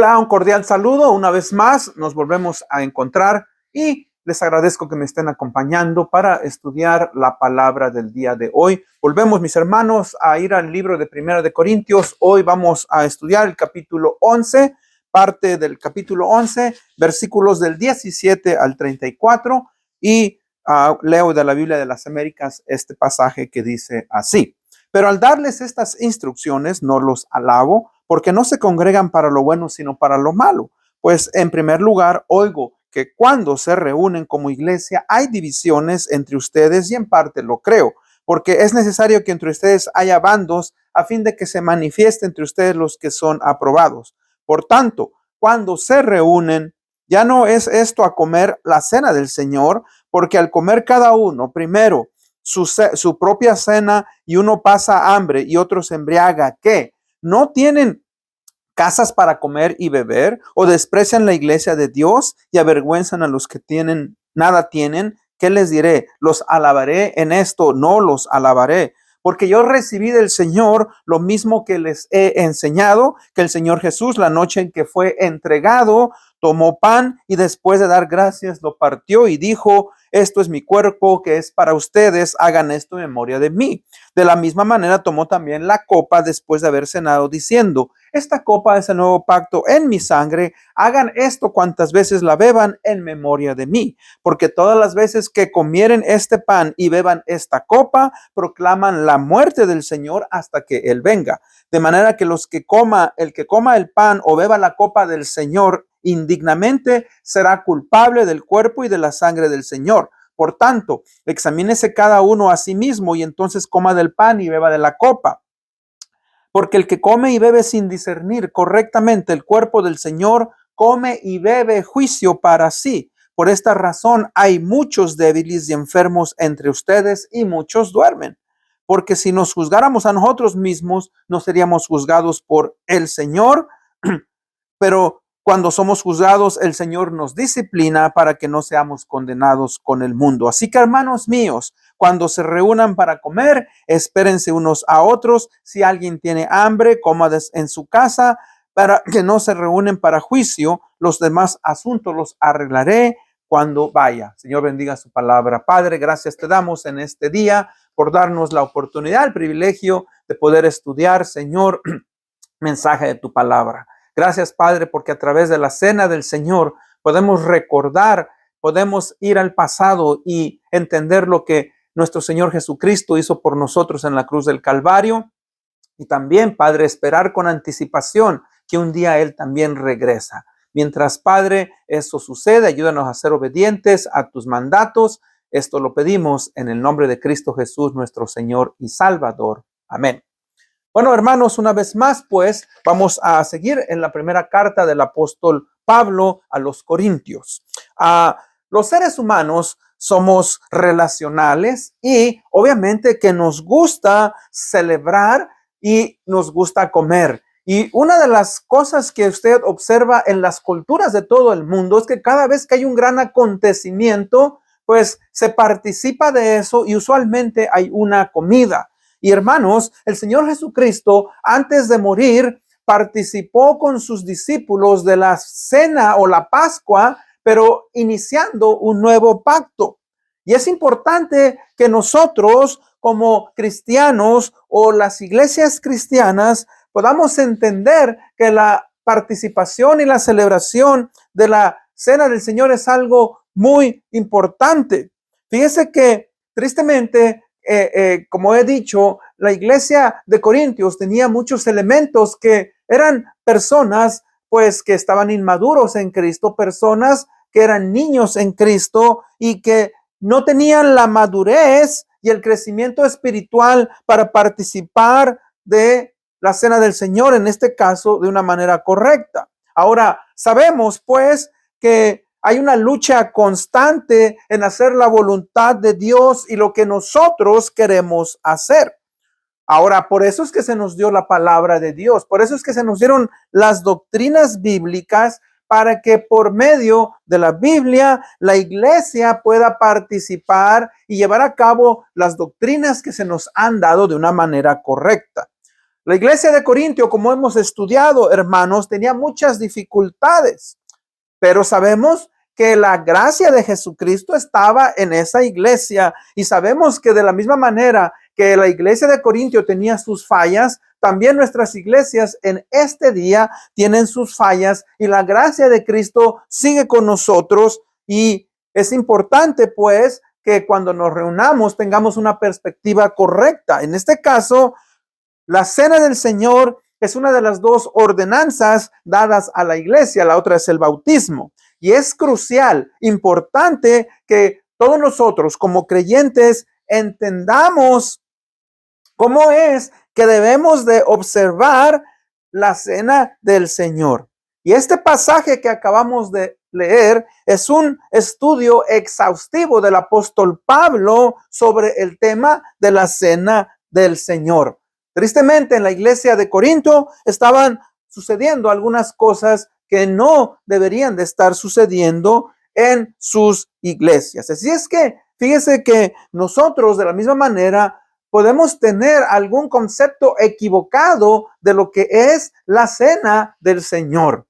Hola, un cordial saludo. Una vez más nos volvemos a encontrar y les agradezco que me estén acompañando para estudiar la palabra del día de hoy. Volvemos, mis hermanos, a ir al libro de Primera de Corintios. Hoy vamos a estudiar el capítulo 11, parte del capítulo 11, versículos del 17 al 34 y leo de la Biblia de las Américas este pasaje que dice así. Pero al darles estas instrucciones no los alabo, porque no se congregan para lo bueno, sino para lo malo. Pues en primer lugar, oigo que cuando se reúnen como iglesia hay divisiones entre ustedes y en parte lo creo, porque es necesario que entre ustedes haya bandos a fin de que se manifieste entre ustedes los que son aprobados. Por tanto, cuando se reúnen, ya no es esto a comer la cena del Señor, porque al comer cada uno primero su propia cena y uno pasa hambre y otro se embriaga, ¿qué? ¿No tienen casas para comer y beber? ¿O desprecian la iglesia de Dios y avergüenzan a los que nada tienen? ¿Qué les diré? ¿Los alabaré en esto? No los alabaré. Porque yo recibí del Señor lo mismo que les he enseñado, que el Señor Jesús, la noche en que fue entregado, tomó pan y después de dar gracias lo partió y dijo: esto es mi cuerpo que es para ustedes, hagan esto en memoria de mí. De la misma manera tomó también la copa después de haber cenado, diciendo: esta copa es el nuevo pacto en mi sangre, hagan esto cuantas veces la beban en memoria de mí. Porque todas las veces que comieren este pan y beban esta copa, proclaman la muerte del Señor hasta que Él venga. De manera que el que coma el pan o beba la copa del Señor indignamente será culpable del cuerpo y de la sangre del Señor. Por tanto, examínese cada uno a sí mismo y entonces coma del pan y beba de la copa. Porque el que come y bebe sin discernir correctamente el cuerpo del Señor, come y bebe juicio para sí. Por esta razón hay muchos débiles y enfermos entre ustedes y muchos duermen. Porque si nos juzgáramos a nosotros mismos, no seríamos juzgados por el Señor, pero cuando somos juzgados, el Señor nos disciplina para que no seamos condenados con el mundo. Así que, hermanos míos, cuando se reúnan para comer, espérense unos a otros. Si alguien tiene hambre, coma en su casa, para que no se reúnen para juicio. Los demás asuntos los arreglaré cuando vaya. Señor, bendiga su palabra. Padre, gracias te damos en este día por darnos la oportunidad, el privilegio de poder estudiar, Señor, mensaje de tu palabra. Gracias, Padre, porque a través de la cena del Señor podemos recordar, podemos ir al pasado y entender lo que nuestro Señor Jesucristo hizo por nosotros en la cruz del Calvario. Y también, Padre, esperar con anticipación que un día Él también regresa. Mientras, Padre, eso sucede, ayúdanos a ser obedientes a tus mandatos. Esto lo pedimos en el nombre de Cristo Jesús, nuestro Señor y Salvador. Amén. Bueno, hermanos, una vez más, pues, vamos a seguir en la primera carta del apóstol Pablo a los Corintios. Los seres humanos somos relacionales y obviamente que nos gusta celebrar y nos gusta comer. Y una de las cosas que usted observa en las culturas de todo el mundo es que cada vez que hay un gran acontecimiento, pues se participa de eso y usualmente hay una comida. Y hermanos, el Señor Jesucristo, antes de morir, participó con sus discípulos de la cena o la Pascua, pero iniciando un nuevo pacto. Y es importante que nosotros, como cristianos o las iglesias cristianas, podamos entender que la participación y la celebración de la cena del Señor es algo muy importante. Fíjese que, tristemente, como he dicho, la iglesia de Corintios tenía muchos elementos que eran personas pues que estaban inmaduros en Cristo, personas que eran niños en Cristo y que no tenían la madurez y el crecimiento espiritual para participar de la cena del Señor, en este caso de una manera correcta. Ahora, sabemos pues que hay una lucha constante en hacer la voluntad de Dios y lo que nosotros queremos hacer. Ahora, por eso es que se nos dio la palabra de Dios, por eso es que se nos dieron las doctrinas bíblicas para que por medio de la Biblia la iglesia pueda participar y llevar a cabo las doctrinas que se nos han dado de una manera correcta. La iglesia de Corintio, como hemos estudiado, hermanos, tenía muchas dificultades, pero sabemos que la gracia de Jesucristo estaba en esa iglesia y sabemos que de la misma manera que la iglesia de Corintio tenía sus fallas, también nuestras iglesias en este día tienen sus fallas y la gracia de Cristo sigue con nosotros y es importante pues que cuando nos reunamos tengamos una perspectiva correcta. En este caso, la cena del Señor es una de las dos ordenanzas dadas a la iglesia, la otra es el bautismo. Y es crucial, importante que todos nosotros como creyentes entendamos cómo es que debemos de observar la cena del Señor. Y este pasaje que acabamos de leer es un estudio exhaustivo del apóstol Pablo sobre el tema de la cena del Señor. Tristemente, en la iglesia de Corinto estaban sucediendo algunas cosas que no deberían de estar sucediendo en sus iglesias. Así es que, fíjese que nosotros de la misma manera podemos tener algún concepto equivocado de lo que es la cena del Señor.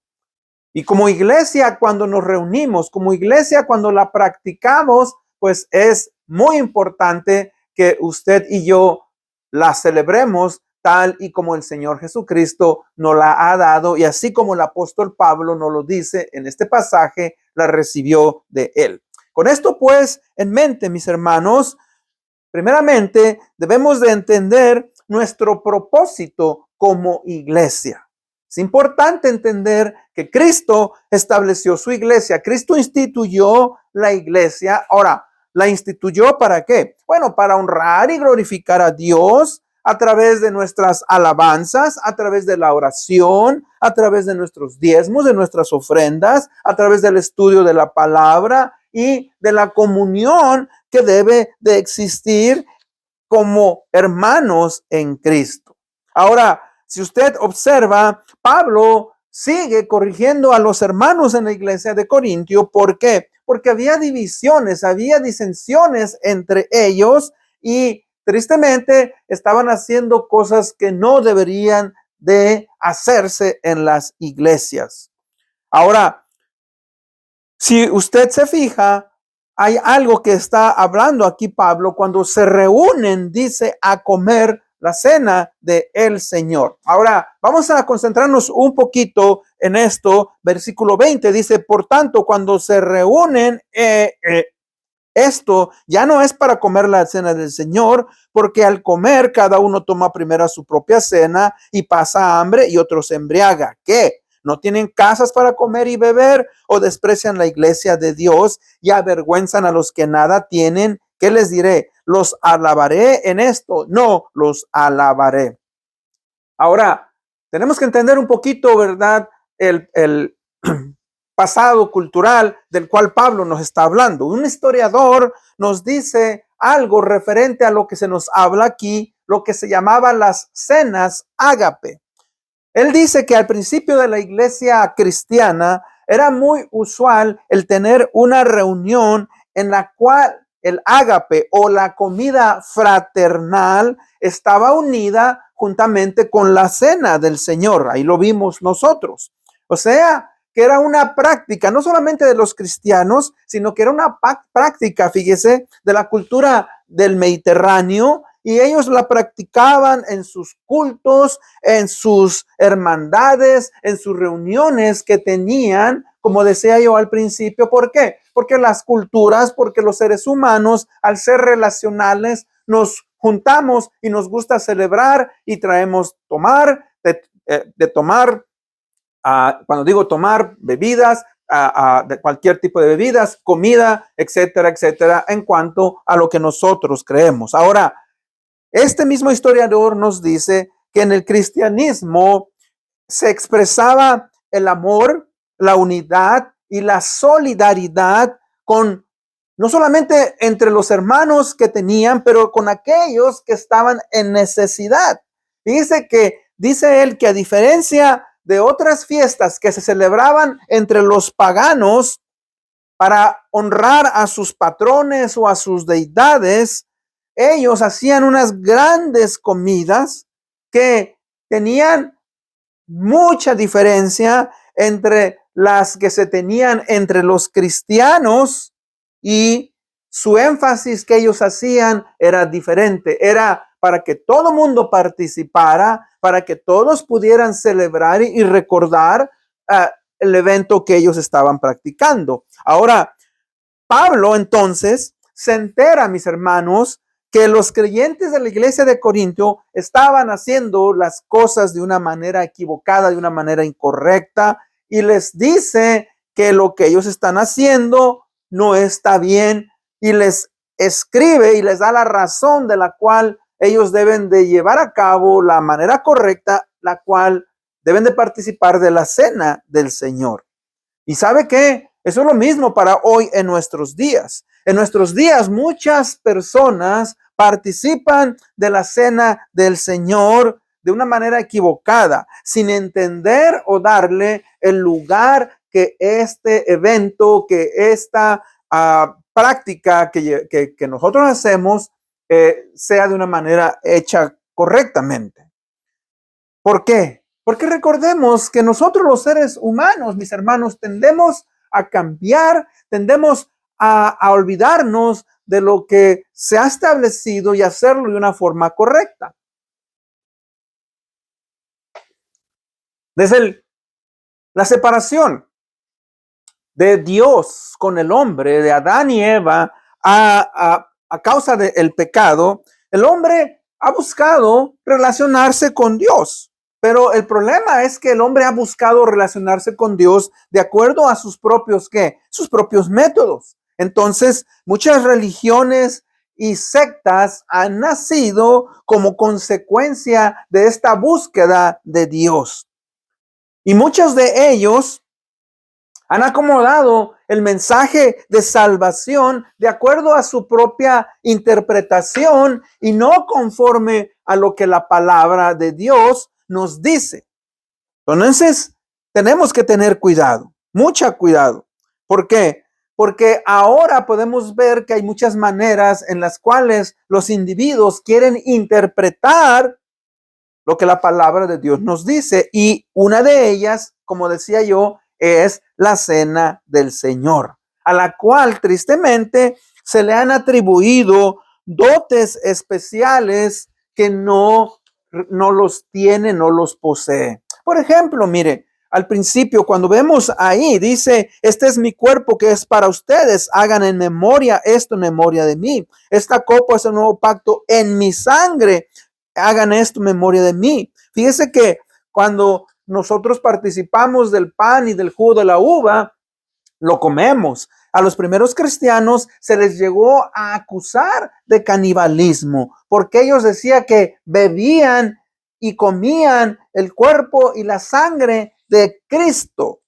Y como iglesia, cuando nos reunimos, como iglesia, cuando la practicamos, pues es muy importante que usted y yo la celebremos tal y como el Señor Jesucristo nos la ha dado y así como el apóstol Pablo nos lo dice en este pasaje, la recibió de él. Con esto pues en mente, mis hermanos, primeramente debemos de entender nuestro propósito como iglesia. Es importante entender que Cristo estableció su iglesia. Cristo instituyó la iglesia. Ahora, ¿la instituyó para qué? Bueno, para honrar y glorificar a Dios a través de nuestras alabanzas, a través de la oración, a través de nuestros diezmos, de nuestras ofrendas, a través del estudio de la palabra y de la comunión que debe de existir como hermanos en Cristo. Ahora, si usted observa, Pablo sigue corrigiendo a los hermanos en la iglesia de Corintio. ¿Por qué? Porque había divisiones, había disensiones entre ellos y tristemente estaban haciendo cosas que no deberían de hacerse en las iglesias. Ahora, si usted se fija, hay algo que está hablando aquí Pablo cuando se reúnen, dice, a comer la cena de el Señor. Ahora, vamos a concentrarnos un poquito en esto. Versículo 20 dice, por tanto, cuando se reúnen, esto ya no es para comer la cena del Señor, porque al comer cada uno toma primero su propia cena y pasa hambre y otro se embriaga. ¿Qué? ¿No tienen casas para comer y beber o desprecian la iglesia de Dios y avergüenzan a los que nada tienen? ¿Qué les diré? ¿Los alabaré en esto? No, los alabaré. Ahora, tenemos que entender un poquito, ¿verdad? El pasado cultural del cual Pablo nos está hablando. Un historiador nos dice algo referente a lo que se nos habla aquí, lo que se llamaba las cenas ágape. Él dice que al principio de la iglesia cristiana era muy usual el tener una reunión en la cual el ágape o la comida fraternal estaba unida juntamente con la cena del Señor. Ahí lo vimos nosotros. O sea, que era una práctica no solamente de los cristianos, sino que era una práctica, fíjese, de la cultura del Mediterráneo, y ellos la practicaban en sus cultos, en sus hermandades, en sus reuniones que tenían, como decía yo al principio. ¿Por qué? Porque las culturas, porque los seres humanos, al ser relacionales, nos juntamos y nos gusta celebrar y traemos tomar, de tomar, cuando digo tomar, bebidas, de cualquier tipo de bebidas, comida, etcétera, etcétera, en cuanto a lo que nosotros creemos. Ahora, este mismo historiador nos dice que en el cristianismo se expresaba el amor, la unidad y la solidaridad con no solamente entre los hermanos que tenían, pero con aquellos que estaban en necesidad. Dice él que a diferencia de otras fiestas que se celebraban entre los paganos para honrar a sus patrones o a sus deidades, ellos hacían unas grandes comidas que tenían mucha diferencia entre las que se tenían entre los cristianos, y su énfasis que ellos hacían era diferente. Era para que todo mundo participara, para que todos pudieran celebrar y recordar el evento que ellos estaban practicando. Ahora, Pablo entonces se entera, mis hermanos, que los creyentes de la iglesia de Corinto estaban haciendo las cosas de una manera equivocada, de una manera incorrecta, y les dice que lo que ellos están haciendo no está bien, y les escribe y les da la razón de la cual ellos deben de llevar a cabo la manera correcta, la cual deben de participar de la cena del Señor. ¿Y sabe qué? Eso es lo mismo para hoy en nuestros días. En nuestros días muchas personas participan de la cena del Señor de una manera equivocada, sin entender o darle el lugar que este evento, que esta práctica que nosotros hacemos sea de una manera hecha correctamente. ¿Por qué? Porque recordemos que nosotros los seres humanos, mis hermanos, tendemos a cambiar, tendemos a olvidarnos de lo que se ha establecido y hacerlo de una forma correcta. Desde la separación de Dios con el hombre, de Adán y Eva, a causa del pecado, el hombre ha buscado relacionarse con Dios. Pero el problema es que el hombre ha buscado relacionarse con Dios de acuerdo a sus propios, ¿qué? Sus propios métodos. Entonces, muchas religiones y sectas han nacido como consecuencia de esta búsqueda de Dios. Y muchos de ellos han acomodado el mensaje de salvación de acuerdo a su propia interpretación y no conforme a lo que la palabra de Dios nos dice. Entonces, tenemos que tener cuidado, mucho cuidado. ¿Por qué? Porque ahora podemos ver que hay muchas maneras en las cuales los individuos quieren interpretar lo que la palabra de Dios nos dice. Y una de ellas, como decía yo, es la cena del Señor, a la cual tristemente se le han atribuido dotes especiales que no los tiene, no los posee. Por ejemplo, mire, al principio cuando vemos ahí, dice, este es mi cuerpo que es para ustedes, hagan en memoria esto, en memoria de mí. Esta copa es el nuevo pacto en mi sangre, hagan esto en memoria de mí. Fíjese que cuando nosotros participamos del pan y del jugo de la uva, lo comemos. A los primeros cristianos se les llegó a acusar de canibalismo, porque ellos decían que bebían y comían el cuerpo y la sangre de Cristo.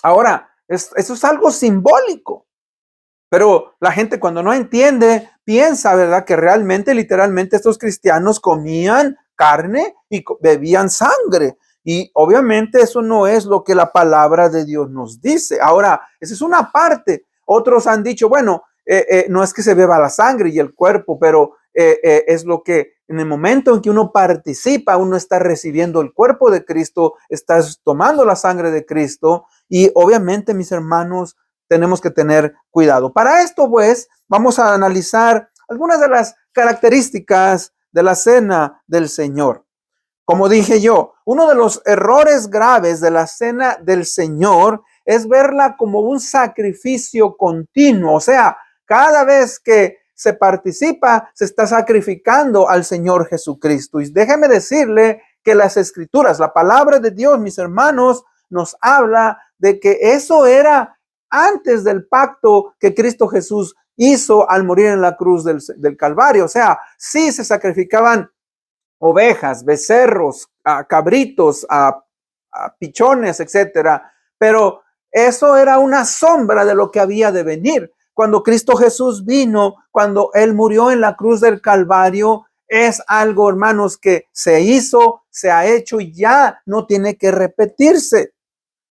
Ahora, eso es algo simbólico, pero la gente cuando no entiende, piensa, ¿verdad?, que realmente, literalmente, estos cristianos comían carne y bebían sangre. Y obviamente eso no es lo que la palabra de Dios nos dice. Ahora, esa es una parte. Otros han dicho, bueno, no es que se beba la sangre y el cuerpo, pero es lo que en el momento en que uno participa, uno está recibiendo el cuerpo de Cristo, estás tomando la sangre de Cristo. Y obviamente, mis hermanos, tenemos que tener cuidado. Para esto, pues, vamos a analizar algunas de las características de la cena del Señor. Como dije yo, uno de los errores graves de la cena del Señor es verla como un sacrificio continuo. O sea, cada vez que se participa, se está sacrificando al Señor Jesucristo. Y déjeme decirle que las Escrituras, la palabra de Dios, mis hermanos, nos habla de que eso era antes del pacto que Cristo Jesús hizo al morir en la cruz del Calvario. O sea, sí se sacrificaban ovejas, becerros, cabritos, pichones, etcétera. Pero eso era una sombra de lo que había de venir. Cuando Cristo Jesús vino, cuando Él murió en la cruz del Calvario, es algo, hermanos, que se hizo, se ha hecho y ya no tiene que repetirse.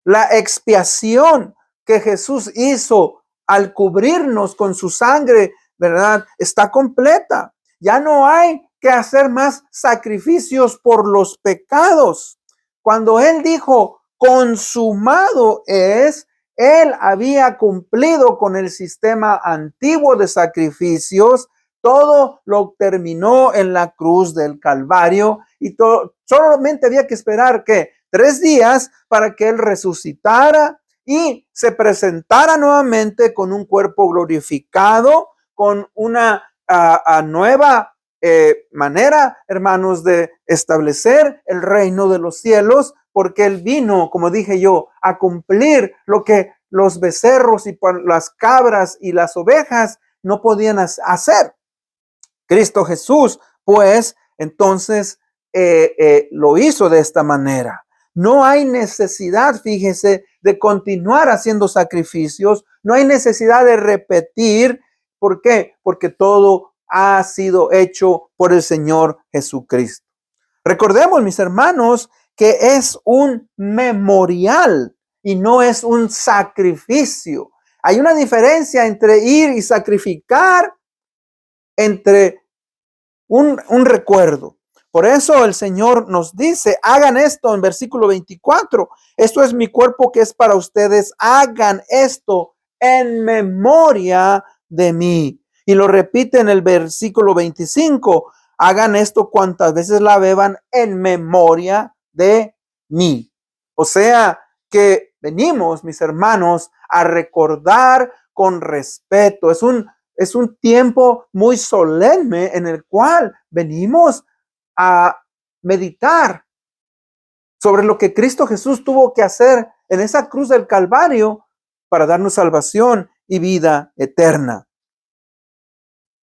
La expiación que Jesús hizo al cubrirnos con su sangre, ¿verdad?, está completa. Ya no hay que hacer más sacrificios por los pecados. Cuando él dijo, consumado es, él había cumplido con el sistema antiguo de sacrificios. Todo lo terminó en la cruz del Calvario y solamente había que esperar que 3 días para que él resucitara y se presentara nuevamente con un cuerpo glorificado, con una nueva manera, hermanos, de establecer el reino de los cielos, porque él vino, como dije yo, a cumplir lo que los becerros y las cabras y las ovejas no podían hacer. Cristo Jesús, pues, entonces lo hizo de esta manera. No hay necesidad, fíjese, de continuar haciendo sacrificios. No hay necesidad de repetir. ¿Por qué? Porque todo ha sido hecho por el Señor Jesucristo. Recordemos, mis hermanos, que es un memorial y no es un sacrificio. Hay una diferencia entre ir y sacrificar, entre un recuerdo. Por eso el Señor nos dice, hagan esto en versículo 24. Esto es mi cuerpo que es para ustedes. Hagan esto en memoria de mí. Y lo repite en el versículo 25. Hagan esto cuantas veces la beban en memoria de mí. O sea que venimos, mis hermanos, a recordar con respeto. Es un tiempo muy solemne en el cual venimos a meditar sobre lo que Cristo Jesús tuvo que hacer en esa cruz del Calvario para darnos salvación y vida eterna.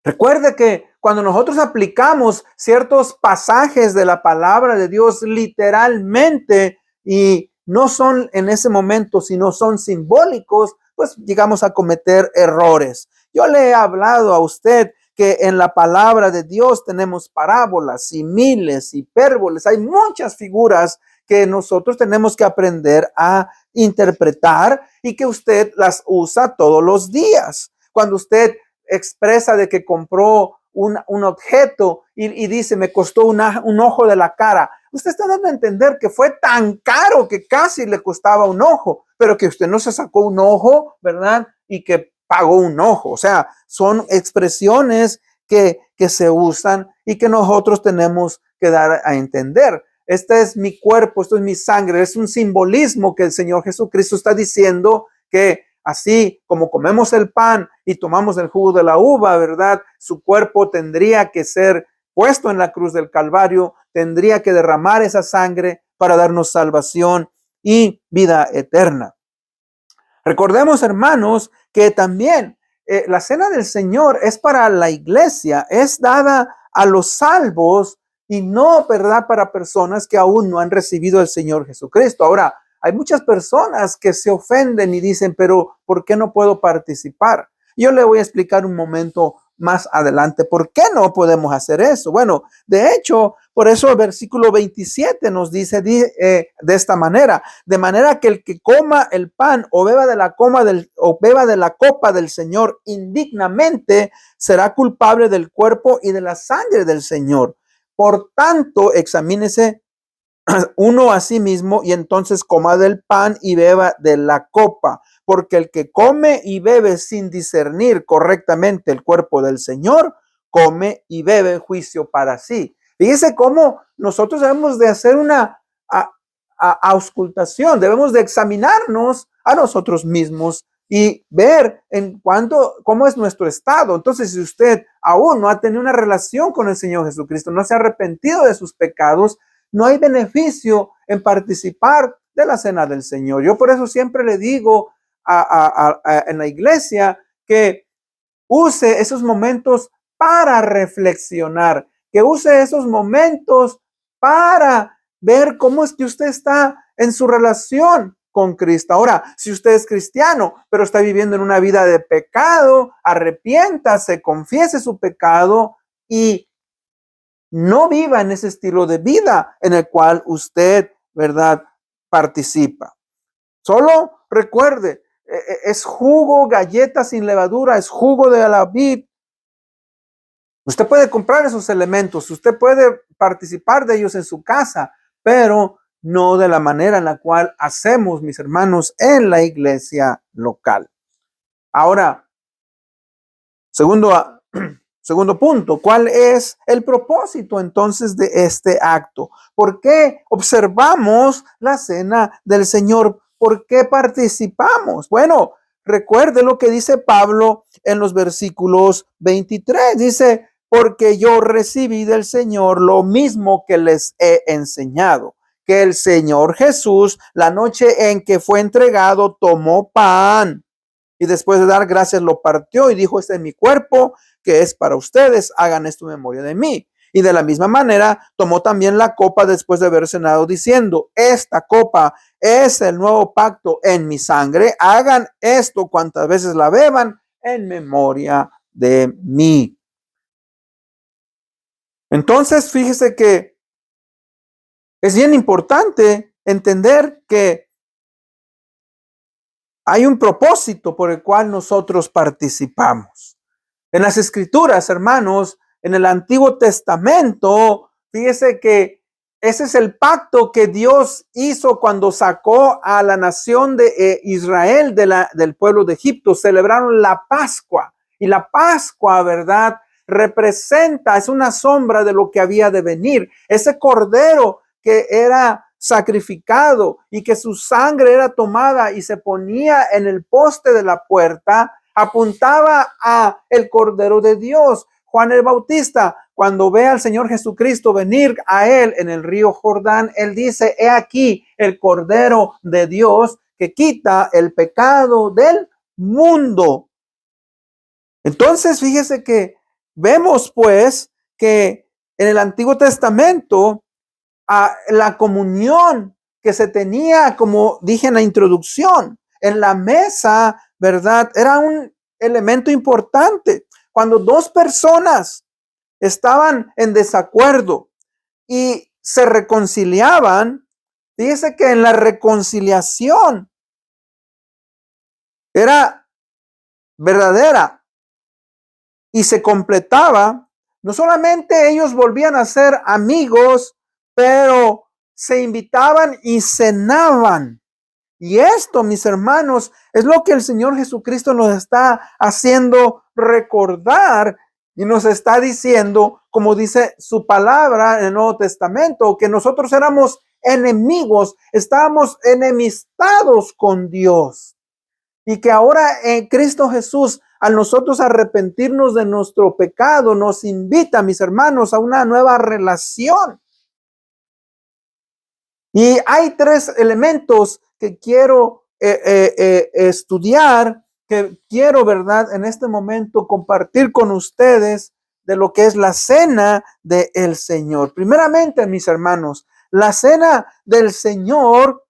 Recuerde que cuando nosotros aplicamos ciertos pasajes de la palabra de Dios literalmente y no son en ese momento, sino son simbólicos, pues llegamos a cometer errores. Yo le he hablado a usted que en la palabra de Dios tenemos parábolas, similes, hipérboles. Hay muchas figuras que nosotros tenemos que aprender a interpretar y que usted las usa todos los días. Cuando usted expresa de que compró un objeto y dice, me costó un ojo de la cara. Usted está dando a entender que fue tan caro que casi le costaba un ojo, pero que usted no se sacó un ojo, ¿verdad? Y que pagó un ojo. O sea, son expresiones que se usan y que nosotros tenemos que dar a entender. Este es mi cuerpo, esto es mi sangre. Es un simbolismo que el Señor Jesucristo está diciendo que así como comemos el pan y tomamos el jugo de la uva, ¿verdad? Su cuerpo tendría que ser puesto en la cruz del Calvario, tendría que derramar esa sangre para darnos salvación y vida eterna. Recordemos, hermanos, que también la cena del Señor es para la iglesia, es dada a los salvos y no, ¿verdad?, para personas que aún no han recibido al Señor Jesucristo. Ahora, hay muchas personas que se ofenden y dicen, pero ¿por qué no puedo participar? Yo le voy a explicar un momento más adelante por qué no podemos hacer eso. Bueno, de hecho, por eso el versículo 27 nos dice de esta manera, de manera que el que coma el pan o beba de la copa del Señor indignamente será culpable del cuerpo y de la sangre del Señor. Por tanto, examínese uno a sí mismo y entonces coma del pan y beba de la copa, porque el que come y bebe sin discernir correctamente el cuerpo del Señor, come y bebe en juicio para sí. Fíjese cómo nosotros debemos de hacer una auscultación, debemos de examinarnos a nosotros mismos y ver cómo es nuestro estado. Entonces, si usted aún no ha tenido una relación con el Señor Jesucristo, no se ha arrepentido de sus pecados, no hay beneficio en participar de la cena del Señor. Yo por eso siempre le digo en la iglesia que use esos momentos para reflexionar, que use esos momentos para ver cómo es que usted está en su relación con Cristo. Ahora, si usted es cristiano, pero está viviendo en una vida de pecado, arrepiéntase, confiese su pecado y no viva en ese estilo de vida en el cual usted, ¿verdad?, participa. Solo recuerde, es jugo, galleta sin levadura, es jugo de la vid. Usted puede comprar esos elementos, usted puede participar de ellos en su casa, pero no de la manera en la cual hacemos, mis hermanos, en la iglesia local. Ahora, segundo, segundo punto, ¿cuál es el propósito entonces de este acto? ¿Por qué observamos la cena del Señor? ¿Por qué participamos? Bueno, recuerde lo que dice Pablo en los versículos 23. Dice, porque yo recibí del Señor lo mismo que les he enseñado, que el Señor Jesús, la noche en que fue entregado, tomó pan y después de dar gracias lo partió y dijo, este es mi cuerpo que es para ustedes, hagan esto en memoria de mí. Y de la misma manera tomó también la copa después de haber cenado diciendo, esta copa es el nuevo pacto en mi sangre, hagan esto cuantas veces la beban en memoria de mí. Entonces, fíjese que es bien importante entender que hay un propósito por el cual nosotros participamos. En las Escrituras, hermanos, en el Antiguo Testamento, fíjese que ese es el pacto que Dios hizo cuando sacó a la nación de Israel del pueblo de Egipto. Celebraron la Pascua. Y la Pascua, ¿verdad?, representa, es una sombra de lo que había de venir. Ese cordero que era sacrificado y que su sangre era tomada y se ponía en el poste de la puerta, apuntaba a el Cordero de Dios. Juan el Bautista, cuando ve al Señor Jesucristo venir a él en el río Jordán, él dice, he aquí el Cordero de Dios que quita el pecado del mundo. Entonces, fíjese que vemos pues que en el Antiguo Testamento la comunión que se tenía, como dije en la introducción, en la mesa, ¿verdad? Era un elemento importante. Cuando dos personas estaban en desacuerdo y se reconciliaban, fíjese que en la reconciliación era verdadera y se completaba. No solamente ellos volvían a ser amigos, pero se invitaban y cenaban. Y esto, mis hermanos, es lo que el Señor Jesucristo nos está haciendo recordar y nos está diciendo, como dice su palabra en el Nuevo Testamento, que nosotros éramos enemigos, estábamos enemistados con Dios. Y que ahora en Cristo Jesús, al nosotros arrepentirnos de nuestro pecado, nos invita, mis hermanos, a una nueva relación. Y hay tres elementos que quiero estudiar, que quiero, ¿verdad?, en este momento compartir con ustedes de lo que es la cena del Señor. Primeramente, mis hermanos, la cena del Señor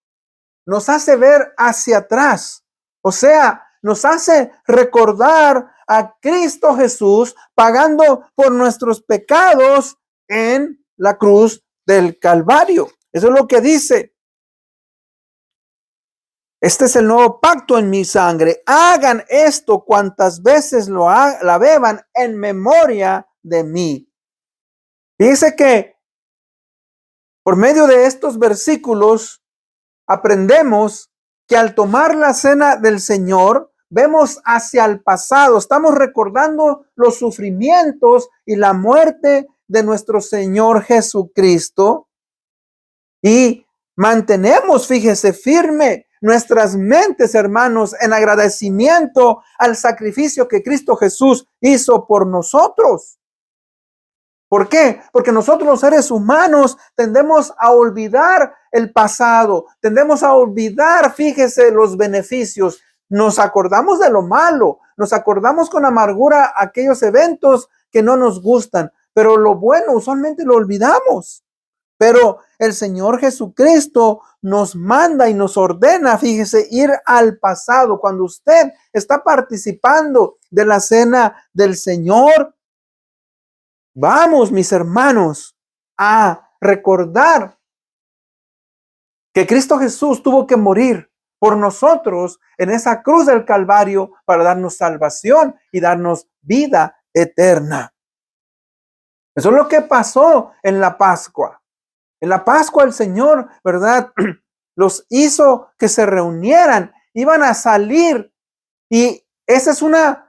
nos hace ver hacia atrás. O sea, nos hace recordar a Cristo Jesús pagando por nuestros pecados en la cruz del Calvario. Eso es lo que dice. Este es el nuevo pacto en mi sangre. Hagan esto cuantas veces la beban en memoria de mí. Dice que por medio de estos versículos aprendemos que al tomar la cena del Señor, vemos hacia el pasado. Estamos recordando los sufrimientos y la muerte de nuestro Señor Jesucristo. Y mantenemos, fíjese, firme nuestras mentes, hermanos, en agradecimiento al sacrificio que Cristo Jesús hizo por nosotros. ¿Por qué? Porque nosotros los seres humanos tendemos a olvidar el pasado, tendemos a olvidar, fíjese, los beneficios. Nos acordamos de lo malo, nos acordamos con amargura aquellos eventos que no nos gustan, pero lo bueno usualmente lo olvidamos. Pero el Señor Jesucristo nos manda y nos ordena, fíjese, ir al pasado. Cuando usted está participando de la cena del Señor, vamos, mis hermanos, a recordar que Cristo Jesús tuvo que morir por nosotros en esa cruz del Calvario para darnos salvación y darnos vida eterna. Eso es lo que pasó en la Pascua. En la Pascua el Señor, ¿verdad? Los hizo que se reunieran, iban a salir, y esa es una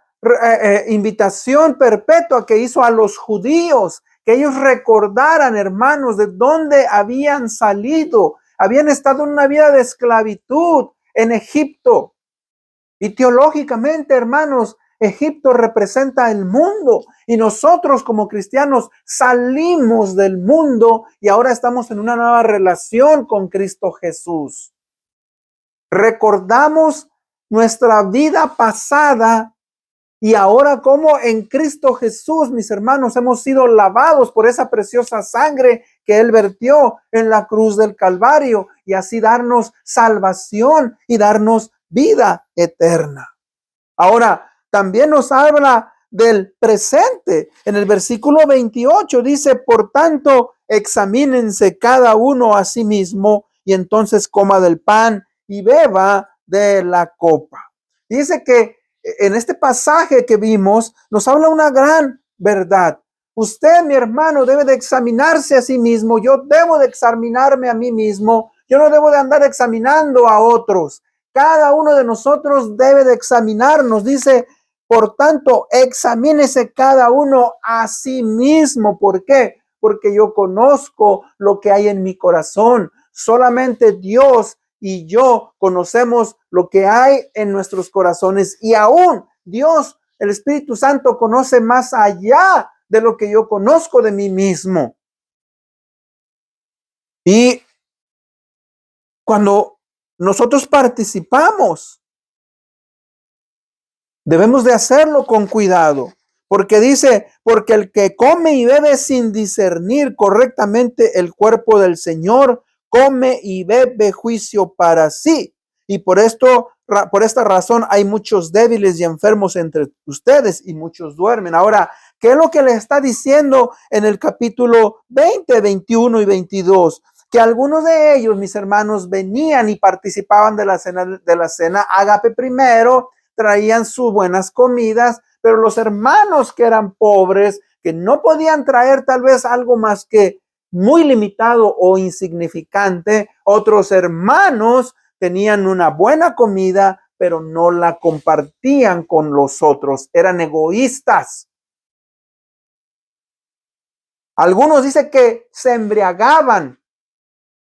invitación perpetua que hizo a los judíos, que ellos recordaran, hermanos, de dónde habían salido. Habían estado en una vida de esclavitud en Egipto. Y teológicamente, hermanos, Egipto representa el mundo, y nosotros como cristianos salimos del mundo y ahora estamos en una nueva relación con Cristo Jesús. Recordamos nuestra vida pasada y ahora como en Cristo Jesús, mis hermanos, hemos sido lavados por esa preciosa sangre que Él vertió en la cruz del Calvario, y así darnos salvación y darnos vida eterna. Ahora, también nos habla del presente. En el versículo 28 dice: por tanto, examínense cada uno a sí mismo, y entonces coma del pan y beba de la copa. Dice que en este pasaje que vimos nos habla una gran verdad. Usted, mi hermano, debe de examinarse a sí mismo. Yo debo de examinarme a mí mismo. Yo no debo de andar examinando a otros. Cada uno de nosotros debe de examinarnos. Dice, por tanto, examínese cada uno a sí mismo. ¿Por qué? Porque yo conozco lo que hay en mi corazón. Solamente Dios y yo conocemos lo que hay en nuestros corazones, y aún Dios, el Espíritu Santo, conoce más allá de lo que yo conozco de mí mismo. Y cuando nosotros participamos, debemos de hacerlo con cuidado, porque dice, porque el que come y bebe sin discernir correctamente el cuerpo del Señor, come y bebe juicio para sí. Y por esta razón hay muchos débiles y enfermos entre ustedes, y muchos duermen. Ahora, ¿qué es lo que le está diciendo en el capítulo 20, 21 y 22? Que algunos de ellos, mis hermanos, venían y participaban de la cena ágape primero, traían sus buenas comidas, pero los hermanos que eran pobres, que no podían traer tal vez algo más que muy limitado o insignificante, otros hermanos tenían una buena comida, pero no la compartían con los otros, eran egoístas. Algunos dicen que se embriagaban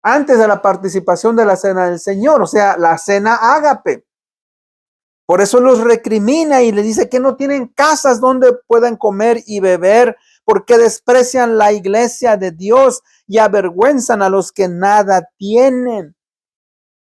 antes de la participación de la cena del Señor, o sea, la cena ágape. Por eso los recrimina y le dice que no tienen casas donde puedan comer y beber, porque desprecian la iglesia de Dios y avergüenzan a los que nada tienen.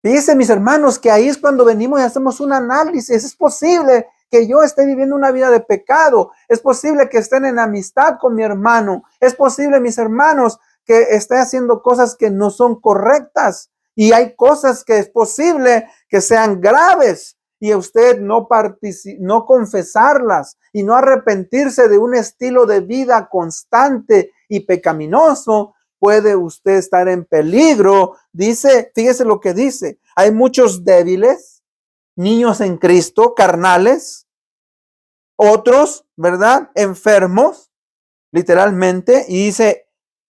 Dice, mis hermanos, que ahí es cuando venimos y hacemos un análisis. Es posible que yo esté viviendo una vida de pecado. Es posible que estén en amistad con mi hermano. Es posible, mis hermanos, que esté haciendo cosas que no son correctas. Y hay cosas que es posible que sean graves, y usted no confesarlas y no arrepentirse de un estilo de vida constante y pecaminoso, puede usted estar en peligro. Dice, fíjese lo que dice: hay muchos débiles, niños en Cristo, carnales, otros, ¿verdad?, enfermos, literalmente, y dice,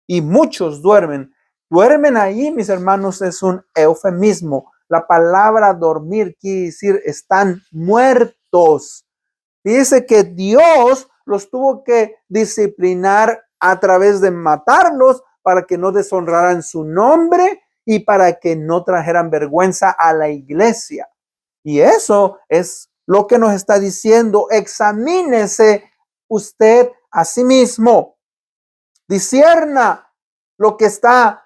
y muchos duermen. Duermen ahí, mis hermanos, es un eufemismo. La palabra dormir quiere decir están muertos. Dice que Dios los tuvo que disciplinar a través de matarlos para que no deshonraran su nombre y para que no trajeran vergüenza a la iglesia. Y eso es lo que nos está diciendo: examínese usted a sí mismo, discierna lo que está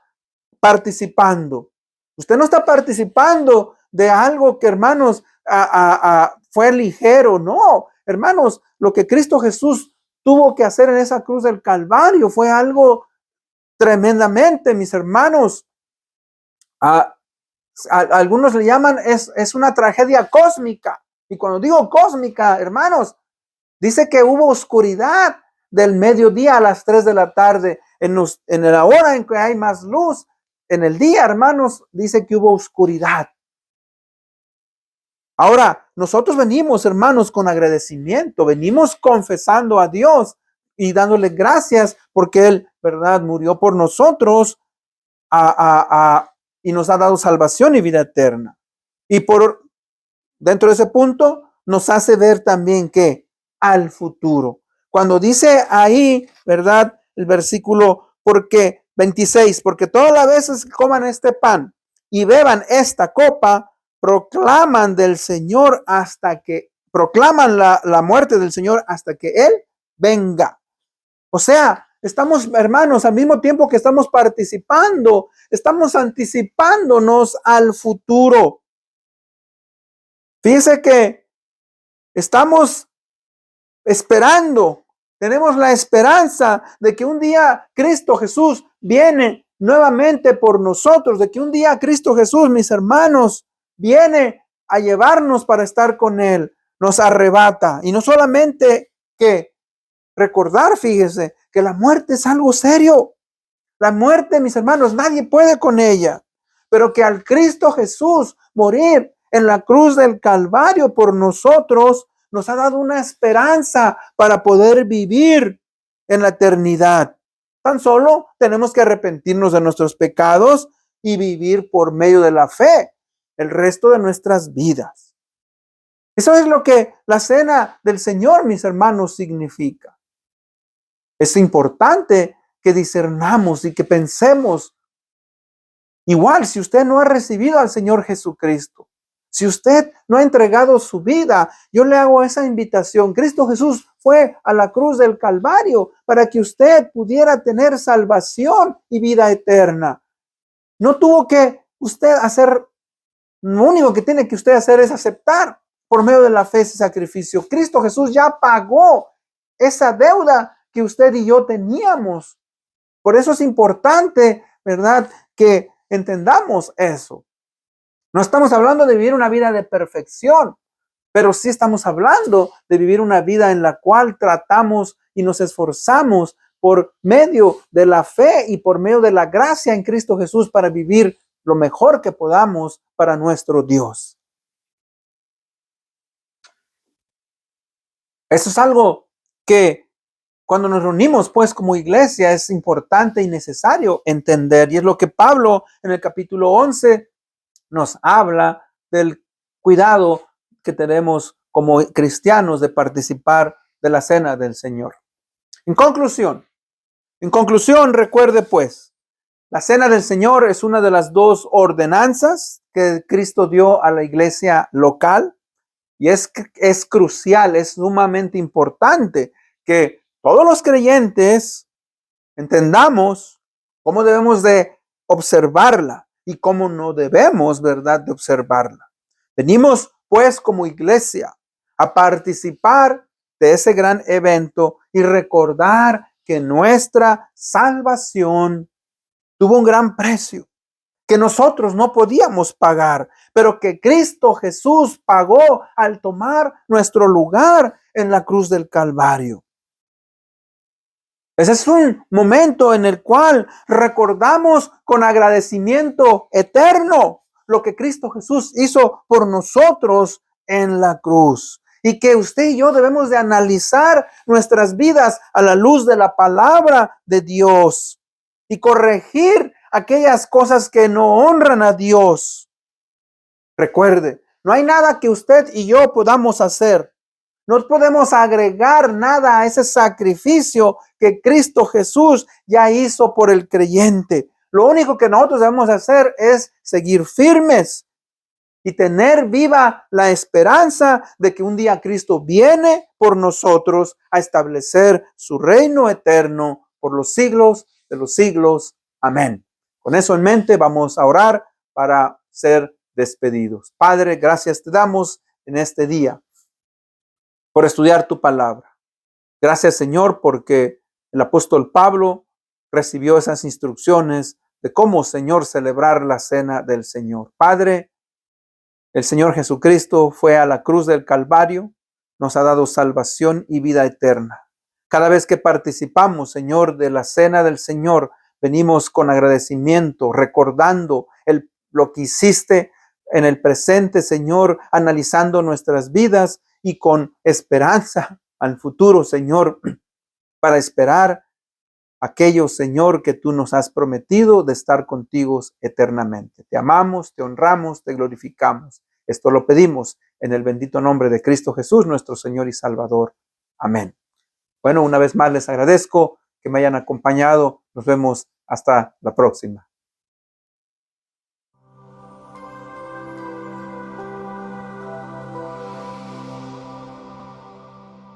participando. Usted no está participando de algo que, hermanos, fue ligero. No, hermanos, lo que Cristo Jesús tuvo que hacer en esa cruz del Calvario fue algo tremendamente, mis hermanos. Algunos le llaman, es una tragedia cósmica. Y cuando digo cósmica, hermanos, dice que hubo oscuridad del mediodía a las 3 de la tarde. En la hora en que hay más luz, en el día, hermanos, dice que hubo oscuridad. Ahora, nosotros venimos, hermanos, con agradecimiento, venimos confesando a Dios y dándole gracias porque Él, ¿verdad?, murió por nosotros y nos ha dado salvación y vida eterna. Y dentro de ese punto nos hace ver también que al futuro. Cuando dice ahí, ¿verdad?, el versículo 26, porque todas las veces que coman este pan y beban esta copa, proclaman la muerte del Señor hasta que Él venga. O sea, estamos, hermanos, al mismo tiempo que estamos participando, estamos anticipándonos al futuro. Fíjense que estamos esperando, tenemos la esperanza de que un día Cristo Jesús viene nuevamente por nosotros, de que un día Cristo Jesús, mis hermanos, viene a llevarnos para estar con Él, nos arrebata. Y no solamente que recordar, fíjese, que la muerte es algo serio. La muerte, mis hermanos, nadie puede con ella. Pero que al Cristo Jesús morir en la cruz del Calvario por nosotros, nos ha dado una esperanza para poder vivir en la eternidad. Tan solo tenemos que arrepentirnos de nuestros pecados y vivir por medio de la fe el resto de nuestras vidas. Eso es lo que la cena del Señor, mis hermanos, significa. Es importante que discernamos y que pensemos. Igual, si usted no ha recibido al Señor Jesucristo, si usted no ha entregado su vida, yo le hago esa invitación. Cristo Jesús fue a la cruz del Calvario para que usted pudiera tener salvación y vida eterna. No tuvo que usted hacer, lo único que tiene que usted hacer es aceptar por medio de la fe ese sacrificio. Cristo Jesús ya pagó esa deuda que usted y yo teníamos. Por eso es importante, ¿verdad?, que entendamos eso. No estamos hablando de vivir una vida de perfección, pero sí estamos hablando de vivir una vida en la cual tratamos y nos esforzamos por medio de la fe y por medio de la gracia en Cristo Jesús para vivir lo mejor que podamos para nuestro Dios. Eso es algo que cuando nos reunimos, pues, como iglesia, es importante y necesario entender. Y es lo que Pablo en el capítulo 11 nos habla del cuidado que tenemos como cristianos de participar de la cena del Señor. En conclusión, recuerde, pues, la cena del Señor es una de las dos ordenanzas que Cristo dio a la iglesia local. Y es crucial, es sumamente importante que todos los creyentes entendamos cómo debemos de observarla y cómo no debemos, ¿verdad?, de observarla. Venimos, pues, como iglesia a participar de ese gran evento y recordar que nuestra salvación tuvo un gran precio que nosotros no podíamos pagar, pero que Cristo Jesús pagó al tomar nuestro lugar en la cruz del Calvario. Ese es un momento en el cual recordamos con agradecimiento eterno lo que Cristo Jesús hizo por nosotros en la cruz. Y que usted y yo debemos de analizar nuestras vidas a la luz de la palabra de Dios y corregir aquellas cosas que no honran a Dios. Recuerde, no hay nada que usted y yo podamos hacer. No podemos agregar nada a ese sacrificio que Cristo Jesús ya hizo por el creyente. Lo único que nosotros debemos hacer es seguir firmes y tener viva la esperanza de que un día Cristo viene por nosotros a establecer su reino eterno por los siglos de los siglos. Amén. Con eso en mente vamos a orar para ser despedidos. Padre, gracias te damos en este día por estudiar tu palabra. Gracias, Señor, porque el apóstol Pablo recibió esas instrucciones de cómo, Señor, celebrar la cena del Señor. Padre, el Señor Jesucristo fue a la cruz del Calvario, nos ha dado salvación y vida eterna. Cada vez que participamos, Señor, de la cena del Señor, venimos con agradecimiento, recordando lo que hiciste en el presente, Señor, analizando nuestras vidas y con esperanza al futuro, Señor, para esperar aquello, Señor, que tú nos has prometido de estar contigo eternamente. Te amamos, te honramos, te glorificamos. Esto lo pedimos en el bendito nombre de Cristo Jesús, nuestro Señor y Salvador. Amén. Bueno, una vez más les agradezco que me hayan acompañado. Nos vemos hasta la próxima.